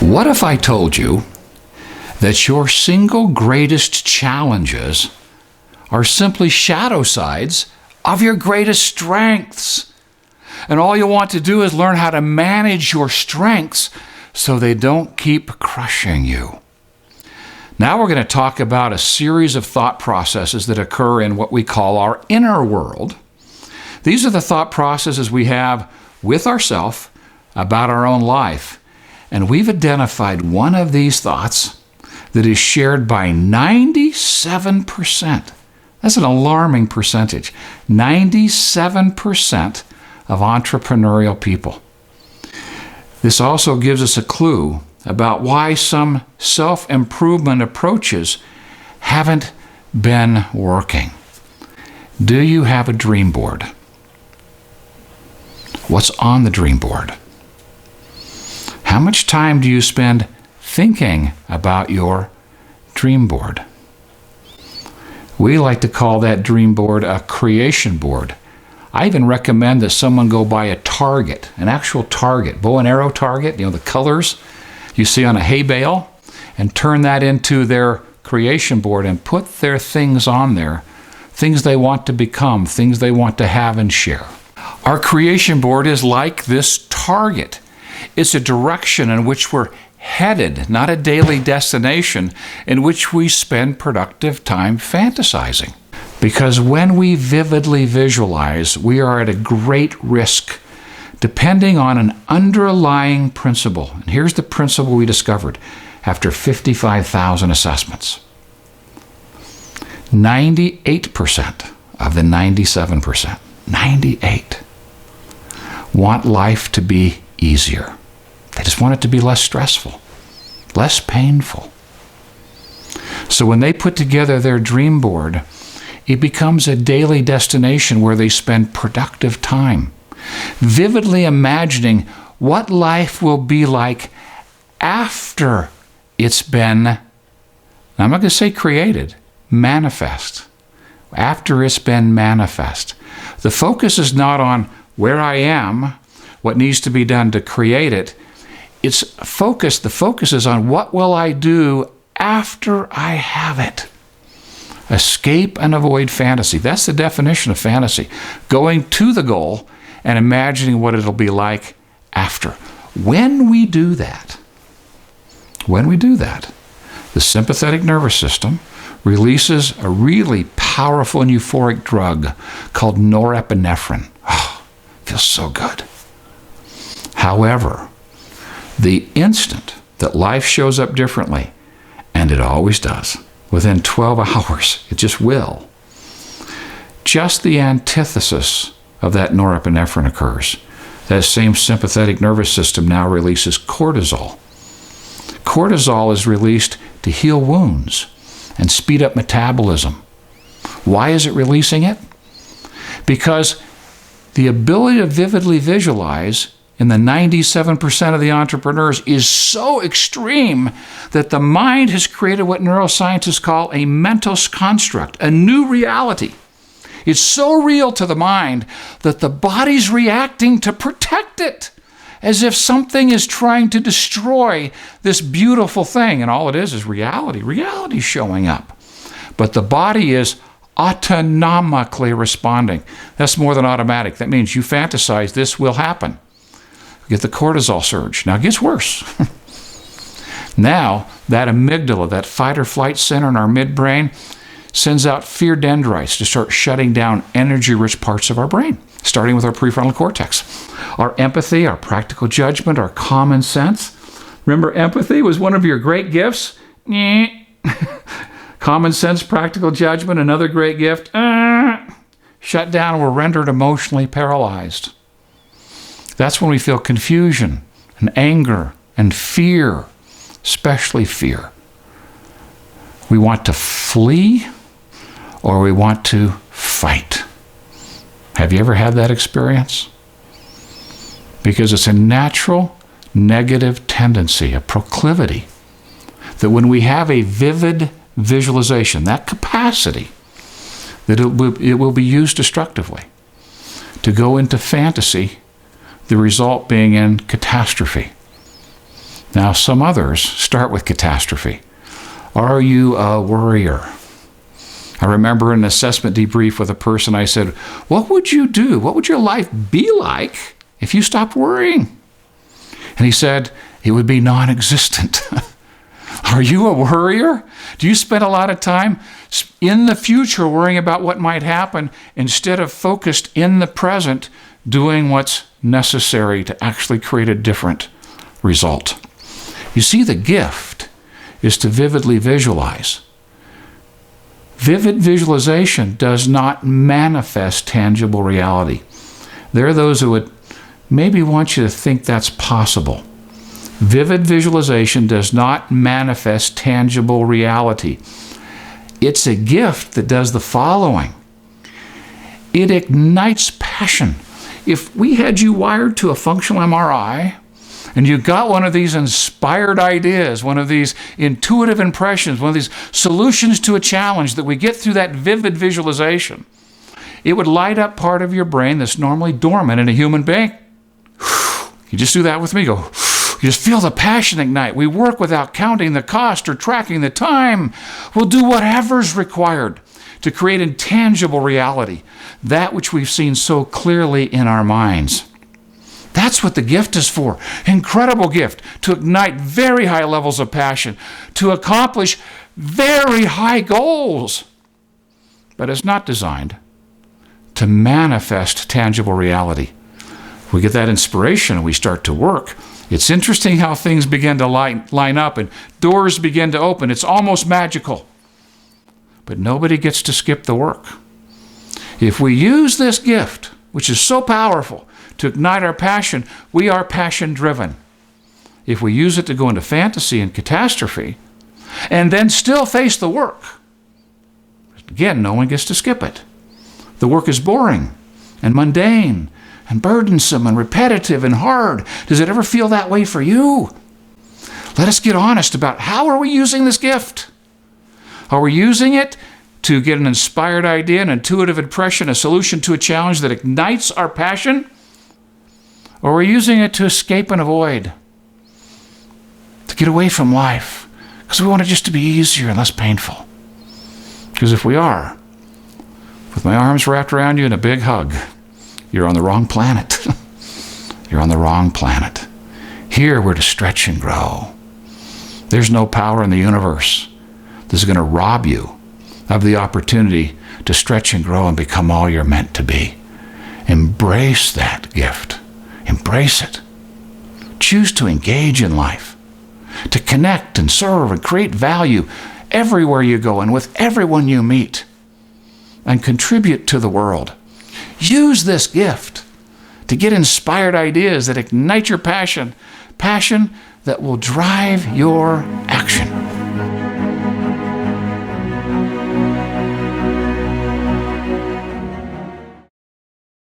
What if I told you that your single greatest challenges are simply shadow sides of your greatest strengths? And all you want to do is learn how to manage your strengths so they don't keep crushing you. Now we're going to talk about a series of thought processes that occur in what we call our inner world. These are the thought processes we have with ourselves about our own life. And we've identified one of these thoughts that is shared by 97%. That's an alarming percentage. 97% of entrepreneurial people. This also gives us a clue about why some self-improvement approaches haven't been working. Do you have a dream board? What's on the dream board? How much time do you spend thinking about your dream board? We like to call that dream board a creation board. I even recommend that someone go buy a target, an actual target, bow and arrow target, the colors you see on a hay bale, and turn that into their creation board and put their things on there, things they want to become, things they want to have and share. Our creation board is like this target. It's a direction in which we're headed, not a daily destination in which we spend productive time fantasizing. Because when we vividly visualize, we are at a great risk depending on an underlying principle. And here's the principle we discovered after 55,000 assessments. 98% of the 97%, 98, want life to be easier. They just want it to be less stressful, less painful. So when they put together their dream board, it becomes a daily destination where they spend productive time, vividly imagining what life will be like after it's been, I'm not going to say created, manifest. After it's been manifest. The focus is not on where I am, what needs to be done to create it. The focus is on what will I do after I have it. Escape and avoid fantasy. That's the definition of fantasy. Going to the goal and imagining what it'll be like after. When we do that, the sympathetic nervous system releases a really powerful and euphoric drug called norepinephrine. Oh, feels so good. However, the instant that life shows up differently, and it always does, within 12 hours, it just will, just the antithesis of that norepinephrine occurs. That same sympathetic nervous system now releases cortisol. Cortisol is released to heal wounds and speed up metabolism. Why is it releasing it? Because the ability to vividly visualize in the 97% of the entrepreneurs is so extreme that the mind has created what neuroscientists call a mental construct, a new reality. It's so real to the mind that the body's reacting to protect it, as if something is trying to destroy this beautiful thing. And all it is reality. Reality's showing up. But the body is autonomically responding. That's more than automatic. That means you fantasize this will happen. Get the cortisol surge. Now it gets worse. Now that amygdala, that fight or flight center in our midbrain, sends out fear dendrites to start shutting down energy-rich parts of our brain, starting with our prefrontal cortex. Our empathy, our practical judgment, our common sense. Remember, empathy was one of your great gifts? Common sense, practical judgment, another great gift. Shut down and we're rendered emotionally paralyzed. That's when we feel confusion and anger and fear, especially fear. We want to flee or we want to fight. Have you ever had that experience? Because it's a natural negative tendency, a proclivity, that when we have a vivid visualization, that capacity, that it will be used destructively, to go into fantasy, the result being in catastrophe. Now, some others start with catastrophe. Are you a worrier? I remember in an assessment debrief with a person, I said, what would you do? What would your life be like if you stopped worrying? And he said, it would be non-existent. Are you a worrier? Do you spend a lot of time in the future worrying about what might happen instead of focused in the present doing what's necessary to actually create a different result? You see, the gift is to vividly visualize. Vivid visualization does not manifest tangible reality. There are those who would maybe want you to think that's possible. Vivid visualization does not manifest tangible reality. It's a gift that does the following. It ignites passion. If we had you wired to a functional MRI, and you got one of these inspired ideas, one of these intuitive impressions, one of these solutions to a challenge that we get through that vivid visualization, it would light up part of your brain that's normally dormant in a human being. You just do that with me. Go. You just feel the passion ignite. We work without counting the cost or tracking the time. We'll do whatever's required to create intangible reality, that which we've seen so clearly in our minds. That's what the gift is for. Incredible gift to ignite very high levels of passion, to accomplish very high goals. But it's not designed to manifest tangible reality. We get that inspiration and we start to work. It's interesting how things begin to line up and doors begin to open. It's almost magical. But nobody gets to skip the work. If we use this gift, which is so powerful, to ignite our passion, we are passion-driven. If we use it to go into fantasy and catastrophe, and then still face the work, again, no one gets to skip it. The work is boring and mundane and burdensome and repetitive and hard. Does it ever feel that way for you? Let us get honest about how are we using this gift? Are we using it to get an inspired idea, an intuitive impression, a solution to a challenge that ignites our passion? Or are we using it to escape and avoid? To get away from life? Because we want it just to be easier and less painful. Because if we are, with my arms wrapped around you in a big hug, you're on the wrong planet. You're on the wrong planet. Here we're to stretch and grow. There's no power in the universe that's going to rob you of the opportunity to stretch and grow and become all you're meant to be. Embrace that gift. Embrace it. Choose to engage in life, to connect and serve and create value everywhere you go and with everyone you meet, and contribute to the world. Use this gift to get inspired ideas that ignite your passion, passion that will drive your action.